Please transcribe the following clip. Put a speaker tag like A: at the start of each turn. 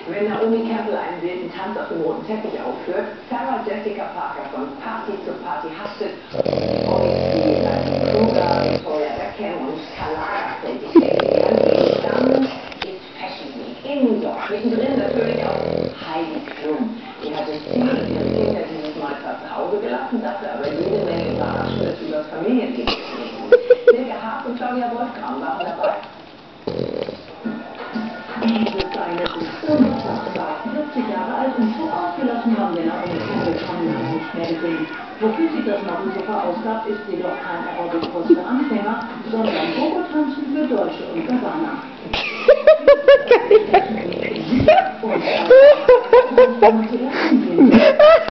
A: Wenn Naomi Campbell einen wilden Tanz auf dem roten Teppich aufführt, Sarah Jessica Parker von Party zu Party hastet Kruger, Victoria Beckham und Karl Lagerfeld die Fans. Dann ist Fashion Week indoor. Mittendrin natürlich auch Heidi Klum. Die hat das Ziel und ihre Kinder dieses Mal zwar zu Hause gelassen, dafür aber jede Menge Überraschendes über das Familienleben geschrieben. Silke Haag und Claudia Wolfram waren dabei.
B: Diese Zeile ist unfassbar. 40 Jahre alt und so ausgelassen haben wir Naomi Campbell schon lange nicht mehr gesehen. Wofür sie das Model so verausgabt, ist jedoch kein Aerobic-Kurs für Anfänger, sondern Bogo-Tanzen für Deutsche und Gabbana. Und